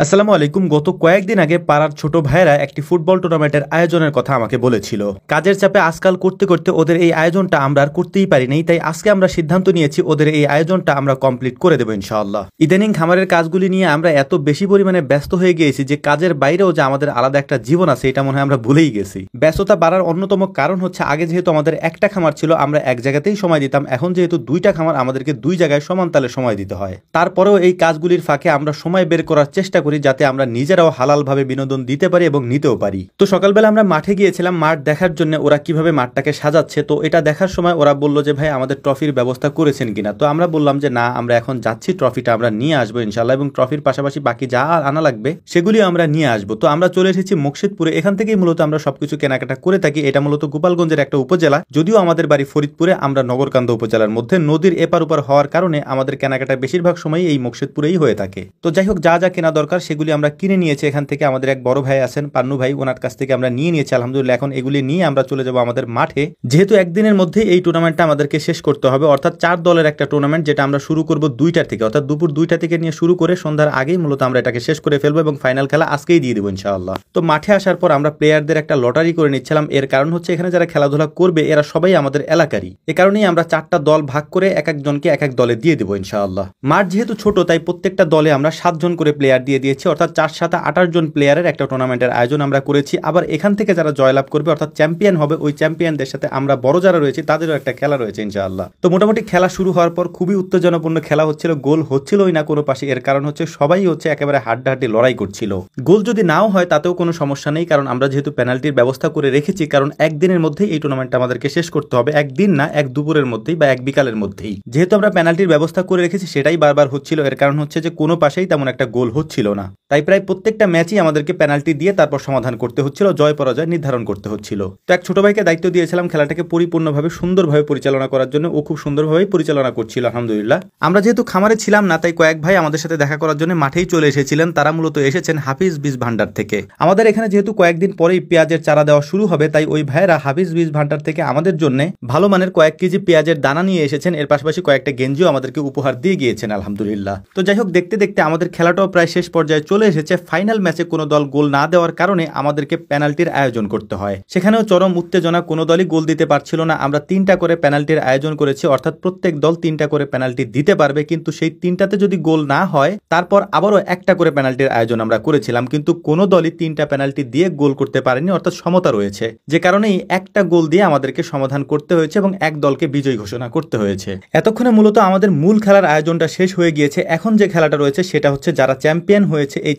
আসসালামু আলাইকুম। গত কয়েকদিন আগে পাড়ার ছোট ভাইয়েরা একটি ফুটবল টুর্নামেন্টের আয়োজনের কথা আমাকে বলেছিল। কাজের চাপে আজকাল করতে করতে ওদের এই আয়োজনটা আমরা আর করতেই পারিনি, তাই আজকে আমরা সিদ্ধান্ত নিয়েছি ওদের এই আয়োজনটা আমরা কমপ্লিট করে দেবো ইনশাআল্লাহ। ইদানিং খামারের কাজগুলি নিয়ে আমরা এত বেশি পরিমাণে ব্যস্ত হয়ে গিয়েছি যে কাজের বাইরেও যে আমাদের আলাদা একটা জীবন আছে এটা মনে হয় আমরা ভুলেই গেছি। ব্যস্ততা বাড়ার অন্যতম কারণ হচ্ছে আগে যেহেতু আমাদের একটা খামার ছিল আমরা এক জায়গাতেই সময় দিতাম, এখন যেহেতু দুইটা খামার আমাদেরকে দুই জায়গায় সমান তালে সময় দিতে হয়। তারপরেও এই কাজগুলির ফাঁকে আমরা সময় বের করার চেষ্টা করি যাতে আমরা নিজেরাও হালালভাবে বিনোদন দিতে পারি এবং নিতেও পারি। তো সকালবেলা আমরা মাঠে গিয়েছিলাম মাঠ দেখার জন্য, ওরা কিভাবে মাঠটাকে সাজাচ্ছে। তো এটা দেখার সময় ওরা বলল যে ভাই আমাদের ট্রফির ব্যবস্থা করেছেন কিনা। তো আমরা বললাম যে না, আমরা এখন যাচ্ছি, ট্রফিটা আমরা নিয়ে আসবো ইনশাল্লাহ, এবং ট্রফির পাশাপাশি বাকি যা আনা লাগবে সেগুলি আমরা নিয়ে আসবো। তো আমরা চলে এসেছি মুকশেদপুরে, এখান থেকেই মূলত আমরা সবকিছু কেনাকাটা করে থাকি। এটা মূলত গোপালগঞ্জের একটা উপজেলা, যদিও আমাদের বাড়ি ফরিদপুরে, আমরা নগরকান্দা উপজেলার মধ্যে নদীর এপার ওপার হওয়ার কারণে আমাদের কেনাকাটা বেশিরভাগ সময় এই মুকশেদপুরেই হয়ে থাকে। তো যাই হোক, যা যা কেনা দরকার সেগুলি আমরা কিনে নিয়েছি এখান থেকে। আমাদের এক বড় ভাই আছেন পান্নু ভাই, ওনার কাছ থেকে আমরা নিয়ে নিয়েছি আলহামদুলিল্লাহ। এখন এগুলি নিয়ে আমরা চলে যাব আমাদের মাঠে, যেহেতু একদিনের মধ্যে এই টুর্নামেন্টটা আমাদেরকে শেষ করতে হবে, অর্থাৎ 4 দলের একটা টুর্নামেন্ট, যেটা আমরা শুরু করব 2টা থেকে, অর্থাৎ দুপুর 2টা থেকে নিয়ে শুরু করে সন্ধ্যার আগেই মূলত আমরা এটাকে শেষ করে ফেলবো এবং ফাইনাল খেলা আজকেই দিয়ে দেবো ইনশাআল্লাহ। তো মাঠে আসার পর আমরা প্লেয়ারদের একটা লটারি করে নিচ্ছিলাম। এর কারণ হচ্ছে এখানে যারা খেলাধুলা করবে এরা সবাই আমাদের এলাকারই, এ কারণেই আমরা 4টা দল ভাগ করে এক একজনকে এক এক দলে দিয়ে দেবো ইনশাআল্লাহ। মাঠ যেহেতু ছোট তাই প্রত্যেকটা দলে আমরা 7 জন করে প্লেয়ার দিয়ে দিয়েছি, অর্থাৎ 4 7 28 জন প্লেয়ারের একটা টুর্নামেন্টের আয়োজন আমরা করেছি। আবার এখান থেকে যারা জয়লাভ করবে অর্থাৎ চ্যাম্পিয়ন হবে, ওই চ্যাম্পিয়নদের সাথে আমরা বড় যারা রয়েছে তাদেরও একটা খেলা রয়েছে ইনশাআল্লাহ। তো মোটামুটি খেলা শুরু হওয়ার পর খুবই উত্তেজনাপূর্ণ খেলা হচ্ছিল, গোল হচ্ছিলই না কোনো পাশে। এর কারণ হচ্ছে সবাই একেবারে হাড্ডাহাড্ডি লড়াই করছিল। গোল যদি নাও হয় তাতেও কোনো সমস্যা নেই, কারণ আমরা যেহেতু পেনাল্টির ব্যবস্থা করে রেখেছি, কারণ একদিনের মধ্যেই এই টুর্নামেন্টটা আমাদেরকে শেষ করতে হবে, একদিন না, এক দুপুরের মধ্যেই বা এক বিকালের মধ্যেই। যেহেতু আমরা পেনাল্টির ব্যবস্থা করে রেখেছি সেটাই বারবার হচ্ছিল, এর কারণ হচ্ছে যে কোনো পাশেই তেমন একটা গোল হচ্ছিল না, তাই প্রায় প্রত্যেকটা ম্যাচই আমাদেরকে পেনাল্টি দিয়ে তারপর সমাধান করতে হচ্ছিল, জয় পরাজয় নির্ধারণ করতে হচ্ছিল। তো এক ছোট ভাইকে দায়িত্ব দিয়েছিলাম খেলাটাকে পরিপূর্ণভাবে সুন্দরভাবে পরিচালনা করার জন্য, ও খুব সুন্দরভাবে পরিচালনা করছিল আলহামদুলিল্লাহ। আমরা যেহেতু খামারে ছিলাম না তাই কয়েক ভাই আমাদের সাথে দেখা করার জন্য মাঠেই চলে এসেছিলেন। তারা মূলত এসেছেন হাফিজ বীজ ভান্ডার থেকে। আমাদের এখানে যেহেতু কয়েকদিন পরেই পেঁয়াজের চারা দেওয়া শুরু হবে, তাই ওই ভাইয়েরা হাফিজ বীজ ভান্ডার থেকে আমাদের জন্য ভালো মানের কয়েক কেজি পেঁয়াজের দানা নিয়ে এসেছেন। এর পাশাপাশি কয়েকটা গেঞ্জিও আমাদেরকে উপহার দিয়ে গিয়েছেন আলহামদুলিল্লাহ। তো যাই হোক, দেখতে দেখতে আমাদের খেলাটাও প্রায় শেষ পর্যায়ে চলে এসেছে। ফাইনাল ম্যাচে কোনো দল গোল না দেওয়ার কারণে আমাদেরকে পেনাল্টির আয়োজন করতে হয়। সেখানেও চরম উত্তেজনা, কোনো দলই গোল দিতে পারছিল না। আমরা 3টা করে পেনাল্টির আয়োজন করেছি, অর্থাৎ প্রত্যেক দল 3টা করে পেনাল্টি দিতে পারবে, কিন্তু সেই 3টাতে যদি গোল না হয় তারপর আবারও একটা করে পেনাল্টির আয়োজন আমরা করেছিলাম, কিন্তু কোনো দলই 3টা পেনাল্টি দিয়ে গোল করতে পারেনি, অর্থাৎ সমতা রয়েছে, যে কারণেই একটা গোল দিয়ে আমাদেরকে সমাধান করতে হয়েছে এবং এক দলকে বিজয়ী ঘোষণা করতে হয়েছে। এতক্ষণে মূলত আমাদের মূল খেলার আয়োজনটা শেষ হয়ে গিয়েছে। এখন যে খেলাটা রয়েছে সেটা হচ্ছে যারা চ্যাম্পিয়ন হয়েছে, এই